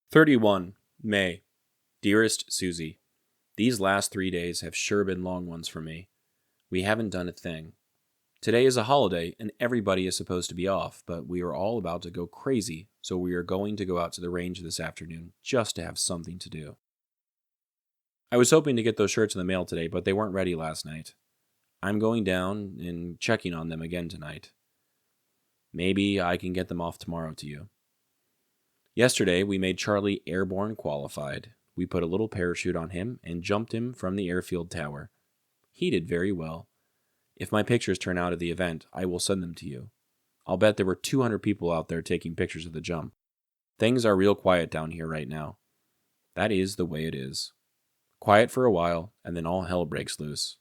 31 May. Dearest Suzie, these last 3 days have sure been long ones for me. We haven't done a thing. Today is a holiday and everybody is supposed to be off, but we are all about to go crazy, so we are going to go out to the range this afternoon just to have something to do. I was hoping to get those shirts in the mail today, but they weren't ready last night. I'm going down and checking on them again tonight. Maybe I can get them off tomorrow to you. Yesterday, we made Charlie airborne qualified. We put a little parachute on him and jumped him from the airfield tower. He did very well. If my pictures turn out at the event, I will send them to you. I'll bet there were 200 people out there taking pictures of the jump. Things are real quiet down here right now. That is the way it is. Quiet for a while, and then all hell breaks loose.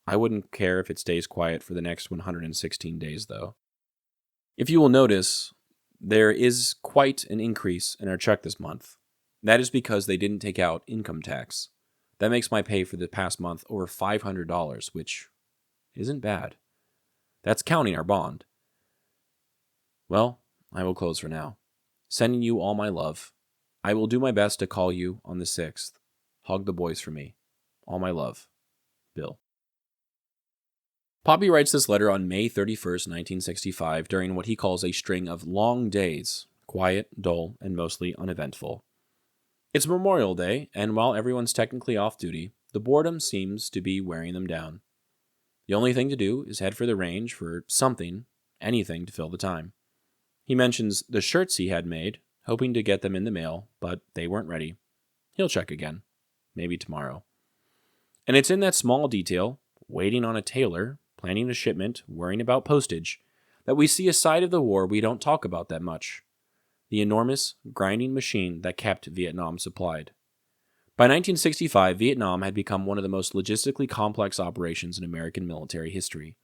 I wouldn't care if it stays quiet for the next 116 days, though. If you will notice, there is quite an increase in our check this month. That is because they didn't take out income tax. That makes my pay for the past month over $500, which isn't bad. That's counting our bond. Well, I will close for now. Sending you all my love. I will do my best to call you on the 6th. Hug the boys for me. All my love. Bill. Popi writes this letter on May 31st, 1965, during what he calls a string of long days, quiet, dull, and mostly uneventful. It's Memorial Day, and while everyone's technically off duty, the boredom seems to be wearing them down. The only thing to do is head for the range for something, anything to fill the time. He mentions the shirts he had made, hoping to get them in the mail, but they weren't ready. He'll check again. Maybe tomorrow. And it's in that small detail, waiting on a tailor, planning a shipment, worrying about postage, that we see a side of the war we don't talk about that much. The enormous, grinding machine that kept Vietnam supplied. By 1965, Vietnam had become one of the most logistically complex operations in American military history.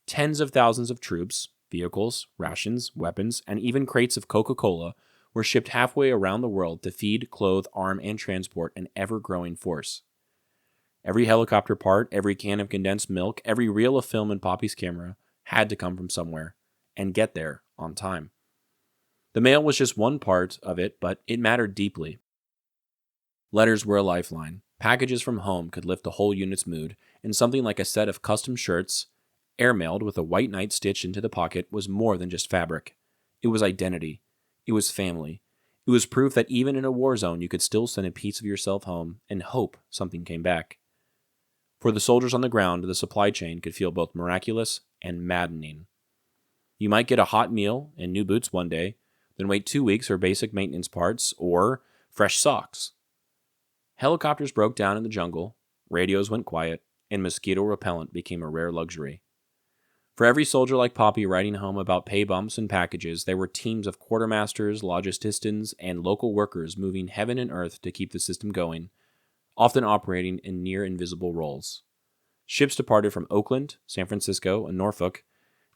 Tens of thousands of troops, vehicles, rations, weapons, and even crates of Coca-Cola were shipped halfway around the world to feed, clothe, arm, and transport an ever-growing force. Every helicopter part, every can of condensed milk, every reel of film in Popi's camera had to come from somewhere and get there on time. The mail was just one part of it, but it mattered deeply. Letters were a lifeline. Packages from home could lift the whole unit's mood, and something like a set of custom shirts, airmailed with a white knight stitched into the pocket, was more than just fabric. It was identity. It was family. It was proof that even in a war zone, you could still send a piece of yourself home and hope something came back. For the soldiers on the ground, the supply chain could feel both miraculous and maddening. You might get a hot meal and new boots one day, then wait 2 weeks for basic maintenance parts or fresh socks. Helicopters broke down in the jungle, radios went quiet, and mosquito repellent became a rare luxury. For every soldier like Popi writing home about pay bumps and packages, there were teams of quartermasters, logisticians, and local workers moving heaven and earth to keep the system going, often operating in near-invisible roles. Ships departed from Oakland, San Francisco, and Norfolk,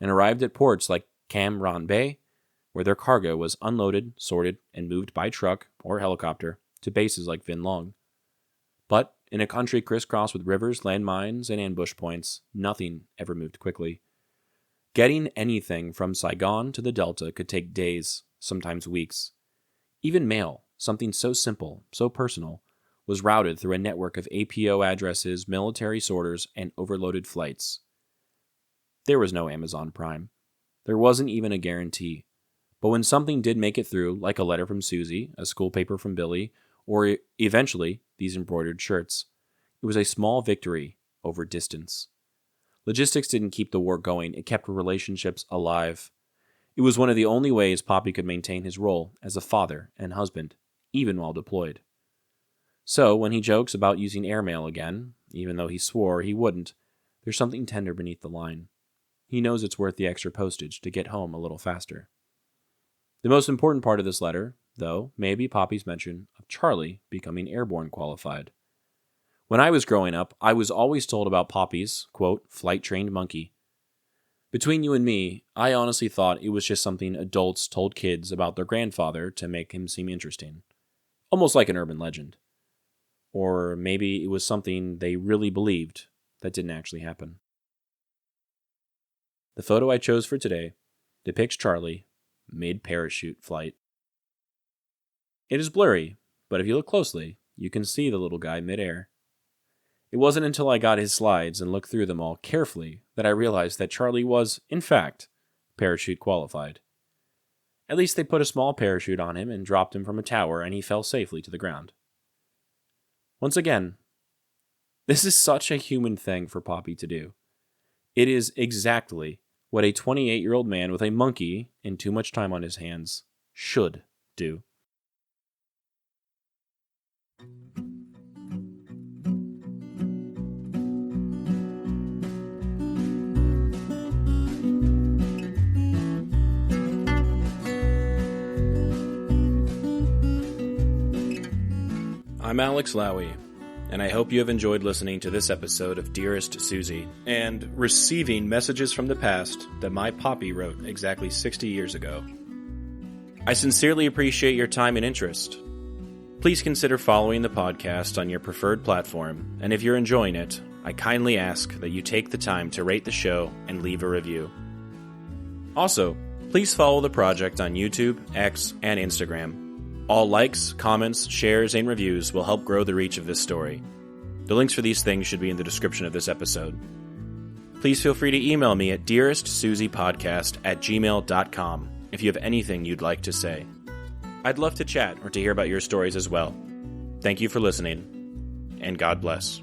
and arrived at ports like Cam Ranh Bay, where their cargo was unloaded, sorted, and moved by truck or helicopter to bases like Vinh Long. But in a country crisscrossed with rivers, landmines, and ambush points, nothing ever moved quickly. Getting anything from Saigon to the Delta could take days, sometimes weeks. Even mail, something so simple, so personal, was routed through a network of APO addresses, military sorters, and overloaded flights. There was no Amazon Prime. There wasn't even a guarantee. But when something did make it through, like a letter from Suzie, a school paper from Billy, or eventually these embroidered shirts, it was a small victory over distance. Logistics didn't keep the war going, it kept relationships alive. It was one of the only ways Popi could maintain his role as a father and husband, even while deployed. So, when he jokes about using airmail again, even though he swore he wouldn't, there's something tender beneath the line. He knows it's worth the extra postage to get home a little faster. The most important part of this letter, though, may be Popi's mention of Charlie becoming airborne qualified. When I was growing up, I was always told about Popi's, quote, flight-trained monkey. Between you and me, I honestly thought it was just something adults told kids about their grandfather to make him seem interesting. Almost like an urban legend. Or maybe it was something they really believed that didn't actually happen. The photo I chose for today depicts Charlie mid-parachute flight. It is blurry, but if you look closely, you can see the little guy midair. It wasn't until I got his slides and looked through them all carefully that I realized that Charlie was, in fact, parachute qualified. At least they put a small parachute on him and dropped him from a tower, and he fell safely to the ground. Once again, this is such a human thing for Popi to do. It is exactly what a 28-year-old man with a monkey and too much time on his hands should do. I'm Alex Lowy, and I hope you have enjoyed listening to this episode of Dearest Suzie, and receiving messages from the past that my Popi wrote exactly 60 years ago. I sincerely appreciate your time and interest. Please consider following the podcast on your preferred platform, and if you're enjoying it, I kindly ask that you take the time to rate the show and leave a review. Also, please follow the project on YouTube, X, and Instagram. All likes, comments, shares, and reviews will help grow the reach of this story. The links for these things should be in the description of this episode. Please feel free to email me at dearestsuziepodcast@gmail.com if you have anything you'd like to say. I'd love to chat or to hear about your stories as well. Thank you for listening, and God bless.